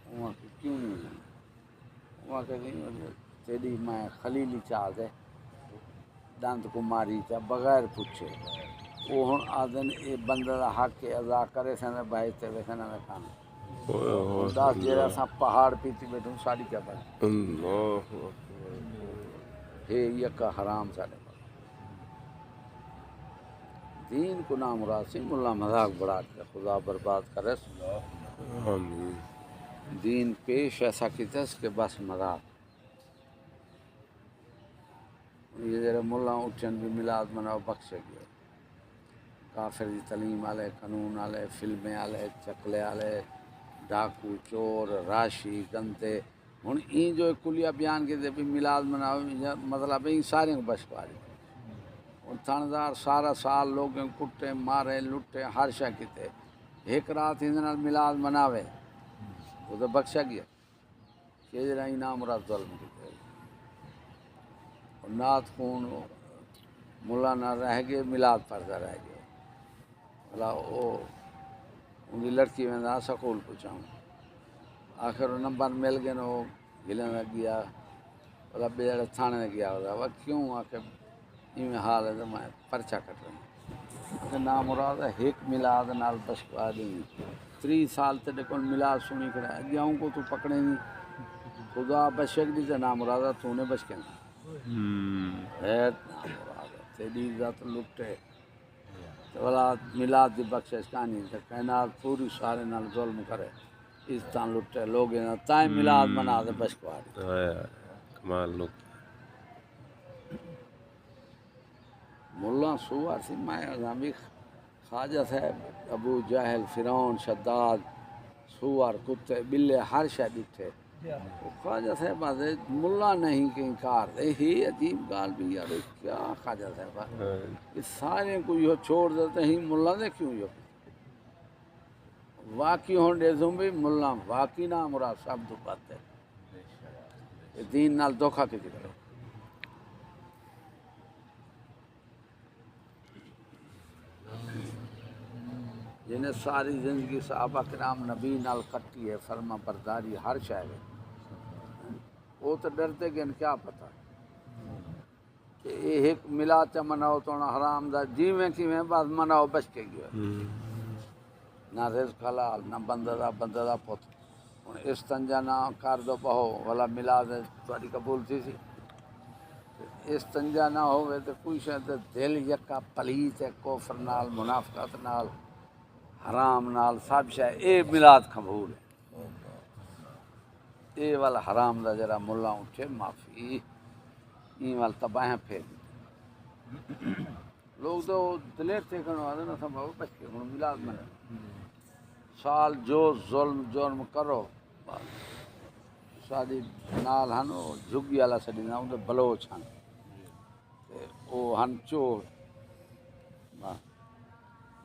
وہاں کہ کیوں نہیں ونجانے وہاں کہ تیری میں خلیلی چاہ دے دانت کو ماری چاہ بغیر پوچھے وہ ہن آدن اے بندہ دا حق کے ادا کرے سنے بیچتے ویسنے میں کھانا داس جیرا سا پہاڑ پیتی بیٹھوں ساڑی کیا بڑھ اللہ ہے یکا حرام ساڑے دین کو نام راسی ملا مذاق بڑھا کے خدا برباد کرے آمین دین پیش ایسا کیتا اس کے بس مذاق یہ جرے ملا اٹھن بھی میلاد مناؤ بخشے گئے کافر دی تعلیم آلے قانون آلے فلمیں آلے چکلے آلے ڈاکو چور راشی گندے ہن این جو کلیہ بیان کے دے بھی میلاد مناؤ مطلب این سارے کو بش پاری تھاندار سارا سال لوگوں کٹے مارے لٹے ہر شے کیتے ایک رات ہی نال میلاد مناوے وہ تو بخشا گیا کہ جڑا انعام رات ظلم کیتے نات خون ملا نہ رہ گئے میلاد پڑھتا رہ گئے بلا او ان کی لڑکی میں دا سکول پہنچاؤں آخر نمبر مل گئے نو گلن لگ گیا بلا بیڑے تھانے گیا وہ کیوں آخر این حال ہے تو میں پرچہ کٹ رہا ہوں نام مراد ہے ایک میلاد نال بشکوا دیں 3 سال تے کون میلاد سنی کھڑا ہے گیاؤں کو تو پکڑے نہیں خدا بشک دی تے نام مراد ہے تو نے بشکے ہے نام مراد ہے تیری عزت لٹے بلا میلاد دی بخشش کہانی تے کائنات پوری سارے نال ظلم کرے اس طرح لٹے لوگ تائیں میلاد منا دے بشکوا دی کمال لوگ ملا سوار سی میں اعظامی خواجہ صاحب ابو جہل فرعون شداد سوار کتے بلے ہر شے ڈٹھے خواجہ صاحب آدھے ملا نہیں کہ انکار دے ہی عجیب گال بھی یار کیا خواجہ صاحب یہ سارے کو یہ چھوڑ دیتے ہیں ملا دے کیوں یہ واقعی ہون دے زمبی ملا واقعی نہ مراد صاحب دو بات ہے دین نال دھوکا کی کرو جنہیں ساری زندگی صحابہ کرام نبی نال کٹی ہے فرما برداری ہر شاعر وہ تو ڈرتے کہ ان کیا پتہ کہ یہ ایک ملا چا مناؤ تو حرام دا جیویں کیویں بعد مناؤ بچ کے گیا نہ رزق حلال نہ بندہ دا پت ہن استنجا نہ کر دو بہو والا ملا دے تہاڈی قبول تھی سی استنجا نہ ہوئے تو کوئی شاید دل یکا پلیت ہے کفر نال منافقت نال حرام نال سب شے اے میلاد قبول ہے اے والا حرام دا جرا ملا اٹھے معافی این وال تباہیں پھیر لوگ تو دلیر تھے کہ آدھے نا سب بچ کے ہوں میلاد میں سال جو ظلم جرم کرو ساری نال ہن جھگی والا سڈی نہ اندر بلوچ ہن او ہن چور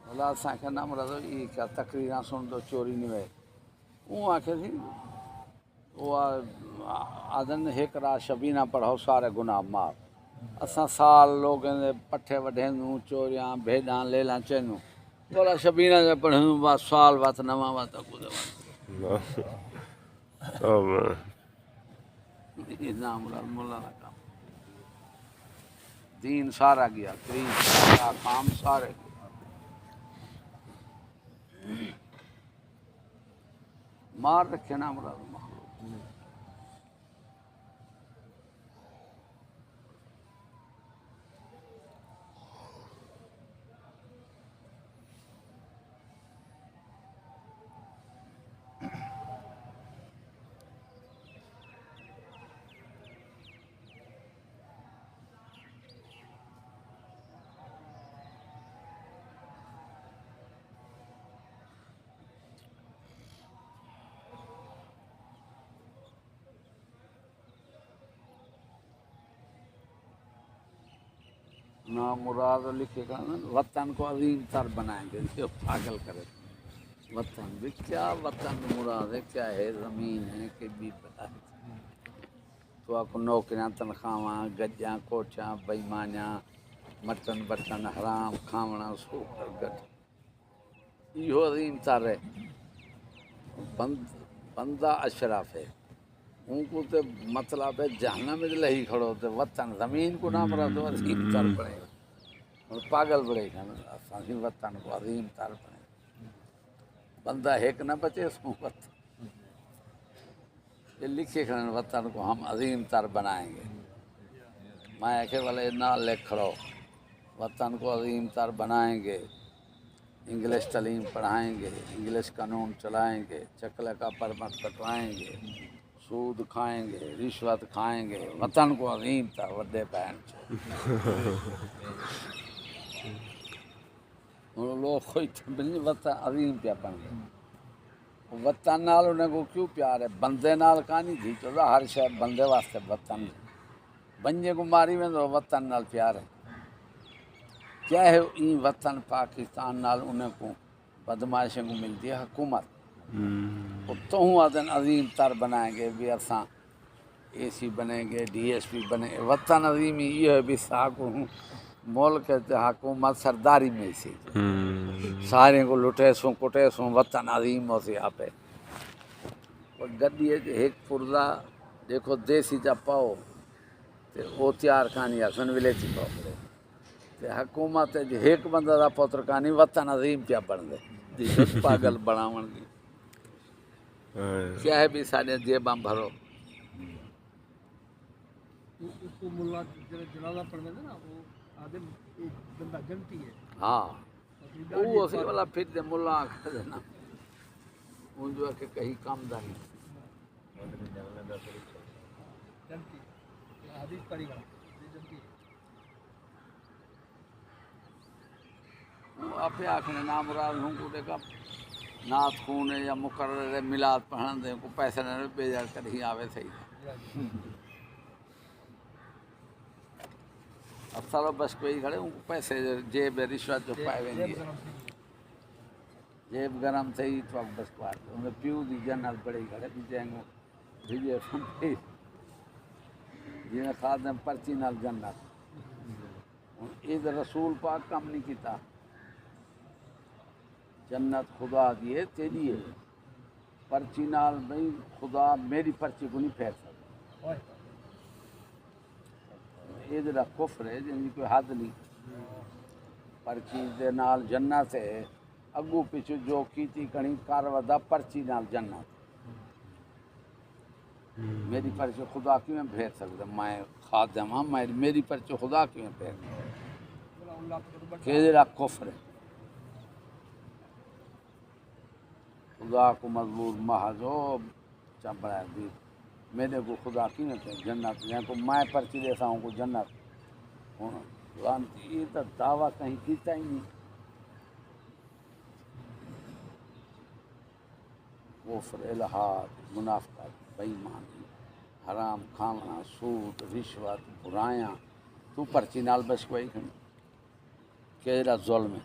اللہ اساں کے نام رضو یہ کیا تقریراں سن دو چوری نہیں ہوئے وہ آکھے تھی وہ آدھن ایک رات شبینہ پڑھو سارے گناہ معاف اساں سال لوگوں دے پٹھے وڈھینوں چوریاں بھیڈاں لیلاں چینوں بولا شبینہ جا پڑھوں بس سال وقت نواں وقت کودے نام مراد مولا نہ کام دین سارا گیا کریم سارا کام سارے مار رکھے نا مراد مخلوق نام مراد لکھے گا نا وطن کو عظیم تر بنائیں گے جو پاگل کرے وطن بھی کیا وطن مراد ہے کیا ہے زمین ہے کہ بھی پتہ ہے تو آپ کو نوکریاں تنخواہاں گجاں کوٹھیاں بےمانیاں مٹن بٹن حرام کھاونا سوکر گڈ یہ عظیم تر ہے بندہ اشرف ہے ان کو تے مطلب ہے جہنم میں لہی کھڑو تے وطن زمین کو نام رہا تو عظیم تر پڑے گا اور پاگل بڑے گا اساں وطن کو عظیم تر پڑے بندہ ایک نہ بچے سو وطن یہ لکھے کھڑے وطن کو ہم عظیم تر بنائیں گے میں کہ والے نہ لکھ کھڑو وطن کو عظیم تر بنائیں گے انگلش تعلیم پڑھائیں گے انگلش قانون چلائیں گے چکلے کا پرمت کٹوائیں گے سود کھائیں گے رشوت کھائیں گے وطن کو عظیم تر وڈے بہن لوگ کوئی وطن عظیم پیا بن گئے وطن نال انہیں کو کیوں پیار ہے بندے نال کہانی تھی تو ہر شے بندے واسطے وطن بنجے کو ماری میں تو وطن نال پیار ہے کیا ہے این وطن پاکستان نال انہیں کو بدماشیں کو ملتی ہے حکومت تو ہوں آدن عظیم تر بنائیں گے بھی اساں اے سی بنیں گے ڈی ایس پی بنیں گے وطن عظیم یہ ہے بھی ساکو ہوں ملک حکومت سرداری میں سے سارے کو لٹے سوں کٹے سوں وطن عظیم ہو سی آپ گڈی ایک پرزا دیکھو دیسی جا پاؤ تے او تیار کہانی حسن ولیچی پاؤ تے حکومت ایک بندہ دا پتر کہانی وطن عظیم پیا بن دے پاگل بناون دی کیا ہے بھی سارے جیباں بھرو کو ملا جنازہ پڑھنے نا وہ آدم بندہ جنتی ہے ہاں وہ اسی والا پھر دے ملا آکھا دے نا ان جو ہے کہ کہیں کام دا نہیں جنتی حدیث پڑھی گا جنتی وہ آپ آکھنے نام مراد ہوں کو دیکھا نات خون ہے یا مقرر میلاد پڑھن دے کو پیسے نہ بھیجا کر ہی آوے صحیح اب سارا بس کوئی کھڑے ان کو پیسے جیب رشوت جو پائے ویں گے جیب گرم تھے ہی تو اب بس بات انہیں پیو دی جنت بڑے کھڑے بھی جائیں گے بھیجے فن پہ جنہیں خادم پرچی نال جنت عید رسول پاک کام نہیں کیتا جنت خدا دیے تیری ہے پرچی نال بھئی خدا میری پرچی کو نہیں پھیر سکتا یہ جڑا کفر ہے جن کی کوئی حد نہیں پرچی دے نال جنت ہے اگو پیچھو جو کیتی کہیں کاروادا پرچی نال جنت میری پرچی خدا کیوں میں پھیر سکتا میں خادم ہاں میری پرچی خدا کیوں میں پھیر سکتا کہ جڑا کفر ہے خدا کو مضبوط محض ہو چبڑا دی میرے کو خدا کی نہیں پھیر جنت یہاں کو میں پرچی دیتا ہوں کو جنت یہ تو دعویٰ کہیں کیتا ہی نہیں کفر الہاد منافقت بےایمانی حرام کھانا سود رشوت برائیاں تو پرچی نال بس کوئی کھڑی کیڑا ظلم ہے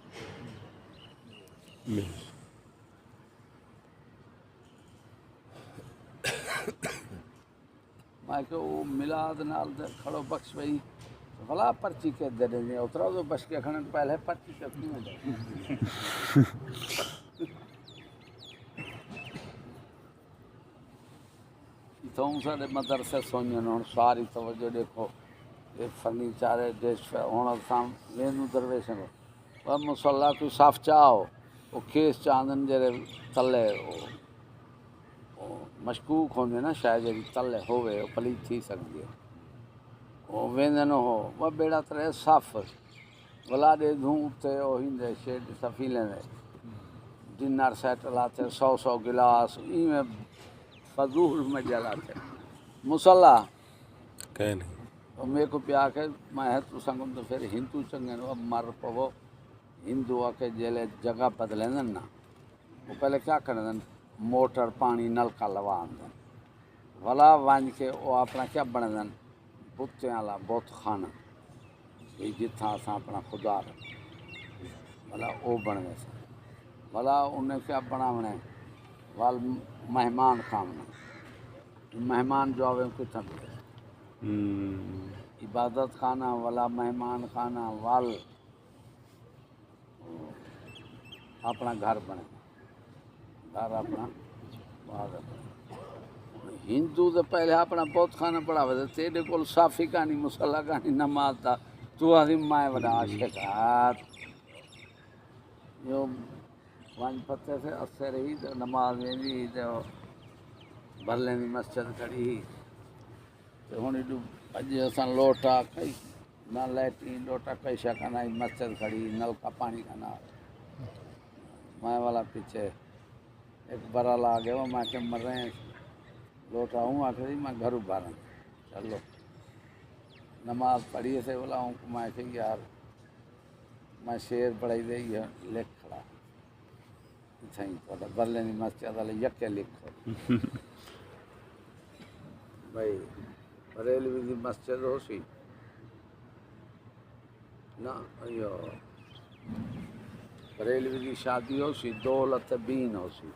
میں کہ وہ میلاد نال دے کھڑو بخش بھئی بھلا پرچی کے دے دیں اترا تو بس کے کھڑے پہلے پرچی کے کیوں دے تم سارے مدرسے سوئیں ہوں ساری توجہ دیکھو یہ فرنیچر ہے ڈش ہوں سام وینو درویشن وہ مسلح کوئی صاف چاہو وہ کھیس چاندن جڑے تلے مشکوک ہوندے نا شاید جی تلے ہوئے وہ پلیت تھی سکتی ہے وہ ویندن ہو وہ بیڑا ترے صاف بلا دے دھوں تے وہ ہندے شیڈ سفیلے دے ڈنر سیٹ لاتے 100 گلاس میں فضول میں جلاتے مسلح کہ نہیں اور میرے کو پیا کے میں ہے تو سنگم تو پھر ہندو چنگے نو مر پو ہندو آ کے جیلے جگہ بدلیں نا وہ پہلے کیا کریں موٹر پانی نلکا لوا دیں بھلا ون کے وہ اپنا کیا بنے دیں بتیں والا بت خانہ یہ جتھاں اساں اپنا خدا رکھ بھلا وہ بننے سے بھلا انہیں کیا بناونے وال مہمان خامنے مہمان جو آوے کتنا ملے عبادت خانہ والا مہمان خانہ وال اپنا گھر بنے گھر اپنا باہر بنے ہندو تو پہلے اپنا بہت کھانا پڑا ہوئے تیرے کول صافی کہانی مسلح کہانی نماز تھا تو آدھی مائیں بڑا عاشقات جو ون پتے سے اثر ہی تو نماز ویندی تو بھلے دی مسجد کھڑی ہی تو ہن ایڈو اجے اساں لوٹا کئی نہ لیٹرین لوٹا کئی شکا نہ مسجد کھڑی نل کا پانی کا نہ میں والا پیچھے ایک برا لا گیا وہ میں کہ مر رہے ہیں لوٹا ہوں آخری میں گھر بھرا چلو نماز پڑھی سے بولا ہوں میں کہ یار میں شیر پڑھائی دے یہ لکھ کھڑا اتھائی تو برلے دی مسجد والے یکے لکھو بھائی بریلوی دی مسجد ہو سی نہ ایو بریلوی دی شادی ہو سی دولت بین ہو سی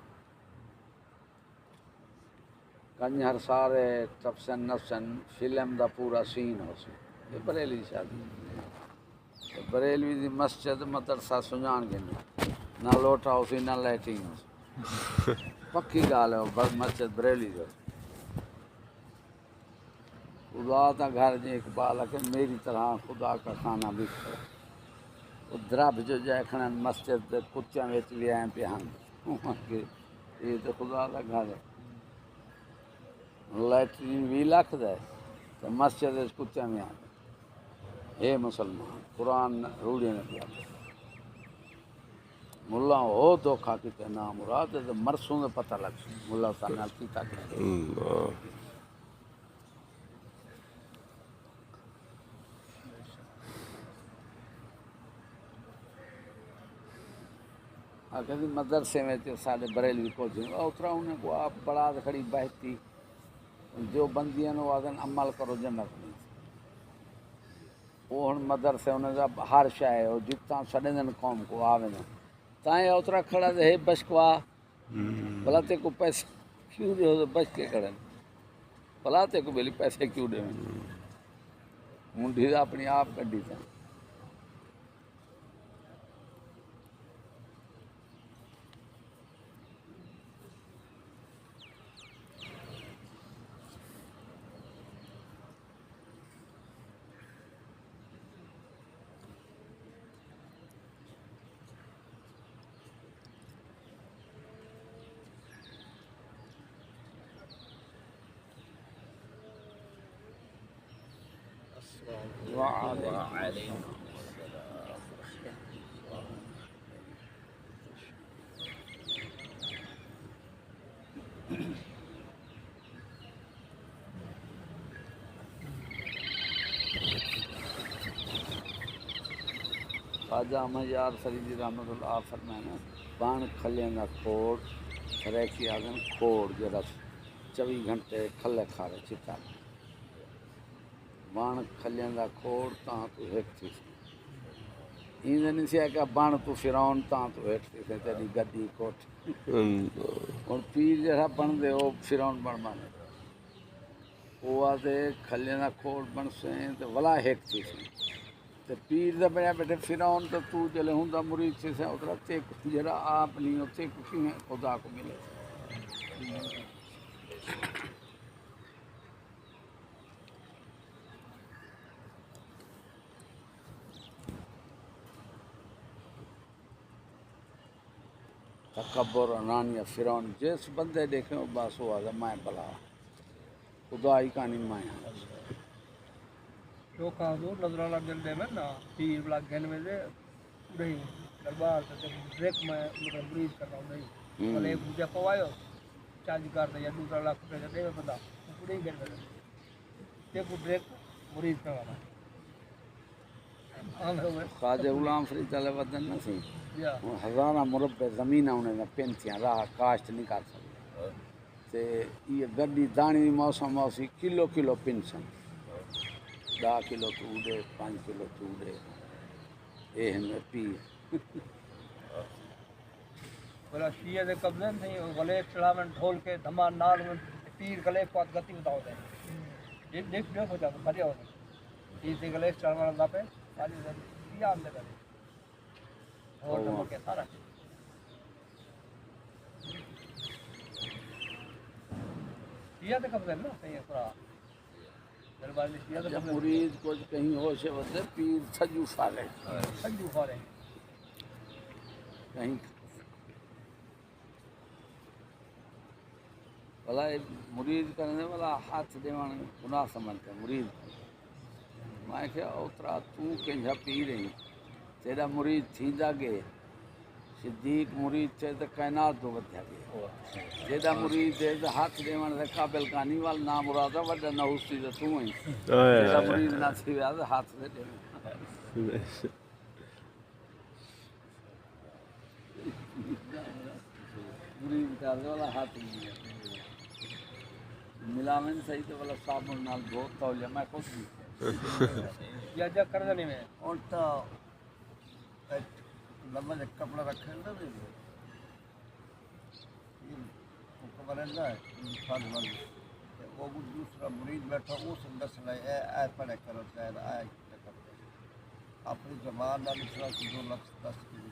کنجر سارے تفسن نفسن فلم دا پورا سین ہو سی یہ بریلوی دی شادی بریلوی دی مسجد مدرسہ سنجان گئے نہ لوٹا ہو سی نہ لیٹرین ہو سی پکی گال ہے مسجد بریلی جو خدا کا گھر جو اقبال ہے کہ میری طرح خدا کا کھانا بھی کھڑا وہ درب جو جائے کھڑن مسجد دے کتیاں ویچ بھی آئیں پہ ہم یہ تو خدا کا گھر ہے لیٹرین 20 لاکھ دے تو مسجد دے کتیاں میں آئیں اے مسلمان قرآن روڑی نے پیا ملا ہو دھوکھا کیتے نام مراد ہے مرسوں میں پتہ لگ سی ملا سانا کیتا کہ کبھی مدرسے میں تو سارے بریلوی کو اترا انہیں کو آپ بڑا کھڑی بہتی جو بندیاں نو آدن عمل کرو جنت نہیں وہ ہن مدرسے انہیں کا ہر شے ہے جتنا سڑے دن قوم کو آوے نا تائیں اترا کھڑا ہے بشکوا بھلا تے کو پیسے کیوں دے ہو بچ کے کھڑے بھلا تے کو بلی پیسے کیوں دے منڈی اپنی آپ کڈی تھا خواجہ احمد یار فریدی رحمت اللہ فرمائنا بان کھلیں گا کھوڑ ریکی آگن کھوڑ جو رس 24 گھنٹے کھلے کھا رہے چتا بان کھلیں گا کھوڑ تاں تو ہیک تھی این نہیں سی کہ بان تو فرعون تاں تو ہیک تھی تیری گدی کوٹ اور پیر جیسا بن دے وہ فرعون بن مانے وہ آتے کھلے نہ کھوڑ بن سیں تو ولا ہیک تھی سی تے پیر دا بڑا بیٹھے فرعون تو جلے ہوندا مرید سے اترا تے جڑا آپ نہیں تے کیوں خدا کو ملے تکبر انانیہ فرعون جس بندے دیکھیں وہ بس ہوا میں بلا خدا ہی کہانی میں جو کہا دو نظرانہ جلدے میں نا پیر بلا گھن میں دے نہیں دربار سے بریک میں مطلب مرید کرنا ہوں نہیں بلے ایک مجھے پوائیو چارج کر دے یا دوسرا لاکھ روپے دے میں بندہ پوری گھن میں دے ایک بریک مرید کرنا خواجہ غلام فرید علیہ وطن نہ سی یا ہزارہ مربع زمین انہیں نے پینتیاں راہ کاشت نہیں کر سکتے تے یہ گڈی دانی موسم موسی کلو کلو پنسن 10 کلو تو دے 5 کلو تو دے اے ہمیں پیر بلا شیعہ دے قبضے نہیں گلے چڑھا میں ڈھول کے دھما نال میں پیر گلے کو گتی بتاؤ دے یہ دیکھ لو ہو جاتا مزہ ہوتا پیر سے گلے چڑھا میں دا پہ ساری زندگی یاد دے گلے اور دھما کے سارا شیعہ دے قبضے نا صحیح ہے پورا دربار میں شیعہ دے جب قبضے مرید کچھ کہیں ہو سے وقت پیر سجو فالے سنجو خورے کہیں بلا مرید کرنے والا ہاتھ دیوان گناہ سمجھتے مرید میں کہ اوترا تو کنجھا پی رہی تیرا مرید تھیندا گے صدیق مرید تھے تو کائنات تو بدھا گے جیدا مرید تھے تو ہاتھ دیوان دے قابل کانی وال نام مرادہ وڈا نہ ہوسی تو تو ہی جیدا مرید نہ تھی ویا تو ہاتھ دے دیوان مرید کرنے والا ہاتھ نہیں ملاوین صحیح تو والا صابن نال بہت تولیہ میں خود بھی یا جا کر دے میں اور تو لمبا ایک کپڑا رکھے نا دے کپڑا رہتا ہے انسان والی وہ دوسرا مرید بیٹھا اس دس لائے اے پڑھے کرو شاید اے کرتے اپنی زبان نال اس طرح کی 2 لفظ 10 کی بھی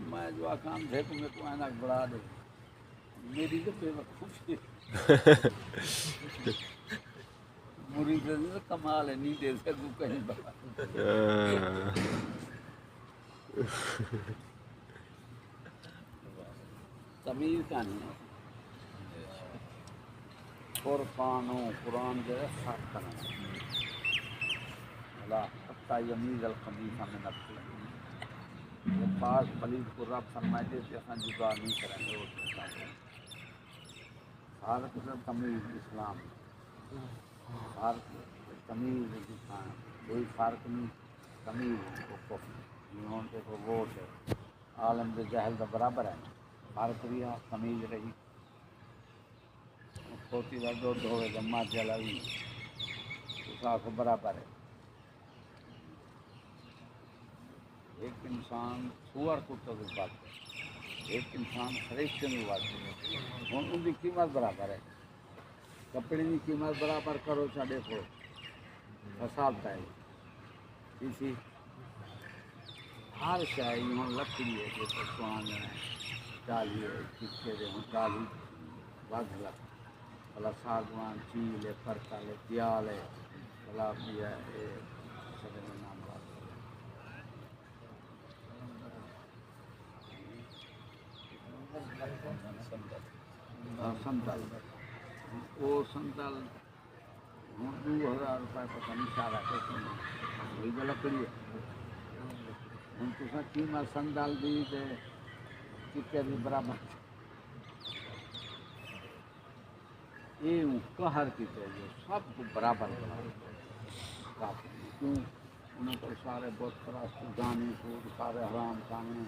میں جو آکام دیکھ میں تو اینا بڑھا دے میری تو بے وقوفی مرید نے کمال ہے نہیں دے سکوں کہیں بڑا تمیز کا نہیں ہے قرآن جو ہے فرق کرنا اللہ حتی یمیز الخبیث من الطیب یہ پاک پلید کو رب فرمائے دے کہ ہم جدا نہیں کریں گے وہ ہر قسم تمیز اسلام ہر تمیز انسان کوئی فرق نہیں تمیز کو کفر یوں کہ وہ ووٹ ہے عالم دے جہل دا برابر ہے فرق رہا تمیز رہی کھوتی کا دودھ ہوئے تو ماں جلا بھی اس کو برابر ہے ایک انسان سور کتا کی بات ہے ایک انسان فرشتے کی بات ہے ہوں ان کی قیمت برابر ہے کپڑے کی قیمت برابر کرو ساڈے کو فساد پائے اسی ہر شاعری ہوں لکڑی ہے جو پکوان ہے ڈالی ہے چکے دے ہوں ڈالی وگ لگ بلا ساگوان چیل ہے پرتل ہے دیال ہے بلا بھی ہے سب نام بات سنتل وہ سنتل ہوں 2000 روپئے پتہ نہیں سارا کیسے وہی جو لکڑی ہے ہوں تو قیمت سنتل دی چکے بھی برابر یہ قہر کی چاہیے سب کو برابر کافی کیوں انہوں کو سارے بہت پرست گانے سود سارے حرام کھانے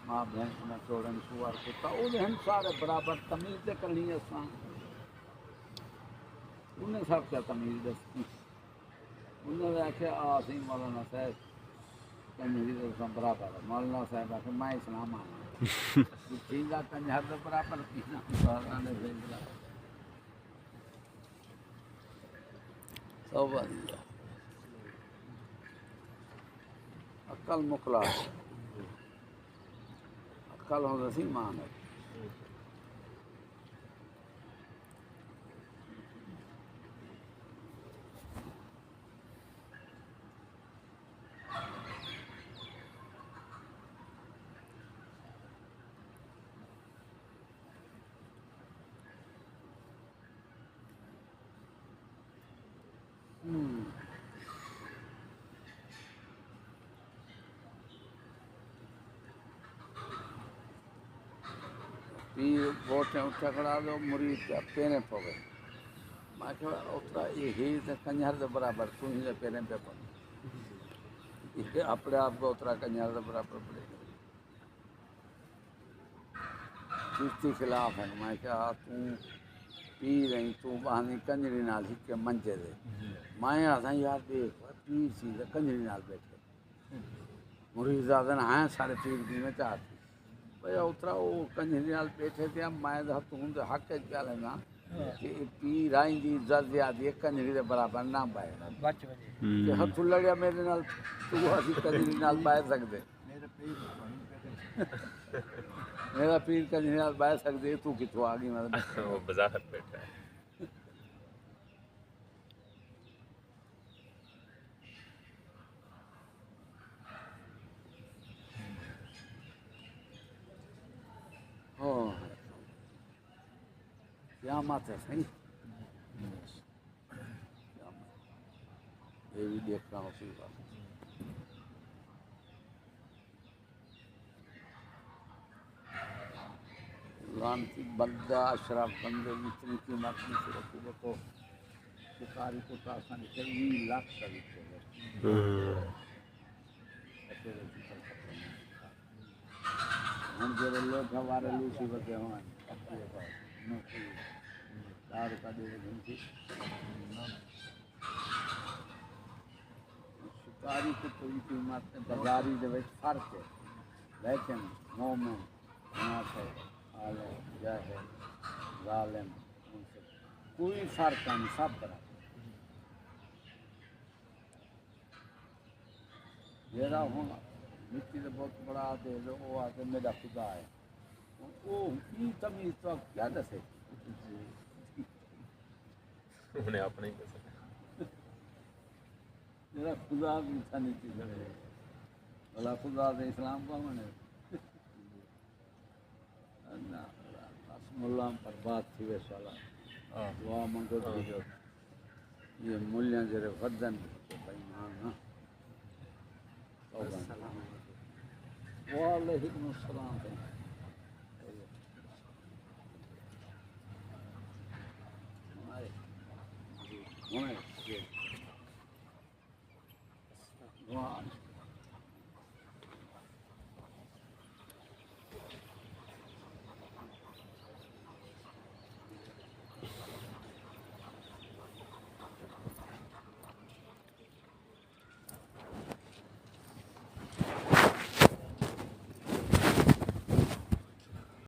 ماں بہن میں چوڑن سور کتا وہ سارے برابر تمیز دے کرنی ہے اساں انہیں سب کیا تمیز دستی انہوں نے آخیا سی مولانا صاحب تمیز برابر ہے مولانا صاحب آخر میں اسلام آنا تھیندا کنجر دے برابر پینا سوالان دے بھیجلا توبہ دی عقل مکلا عقل ہوندا سی مان پیر ووٹیں اٹھا کھڑا دو مرید پہ پیریں پو گئے میں کہ اترا یہ تے کنجر دے برابر تو ہی پیریں پہ پو یہ اپنے آپ کو اترا کنجر دے برابر پڑے چشتی خلاف ہے میں کہا تو پیر ہیں تو بہانی کنجری نال ہکے منجے دے میں آساں یار دیکھ پیر سی دے کنجری نال بیٹھے مرید آدھن ہیں سارے پیر دی میں چاہتی بھئی اترا وہ کنجری نال بیٹھے تھے میں دا تو ہوں دے حق کیا لینا کہ پیر آئیں دی عزت زیادی ہے کنجری دے برابر نہ بائے بچ وجے کہ ہتھ لڑیا میرے نال تو اسی کنجری نال بائے سکدے میرے پیر وہیں پہ میرا پیر کنجری نال بائے سکدے تو کتھوں آ گئی مطلب وہ بظاہر بیٹھا ہے قیامت ہے صحیح یہ بھی دیکھنا ہو سی بات لانتی بندہ اشراف بندے اتنی قیمت نہیں سے رکھو دیکھو شکاری کو آسانی سے 20 لاکھ کا دیکھتے ہیں ہم جو لوگ ہمارے لوسی بتے ہوں دار کا دے گھنٹی شکاری کو کوئی قیمت بازاری دے وچ فرق ہے لیکن مومن منافق عالم جاہل ظالم ان سے کوئی فرق نہیں سب برابر جیڑا ہوں مٹی دے بہت بڑا دے دو وہ آتے میرا خدا ہے وہ کی تمیز تو کیا دسے انہیں اپنا ہی پسند میرا خدا بھی تھا نہیں چیز ہے بھلا خدا دے اسلام کا منے اسم اللہ پر بات تھی ویسا والا دعا منگو دیجو یہ مولیاں جرے غدن بےمان نا وعلیکم السلام ہمارے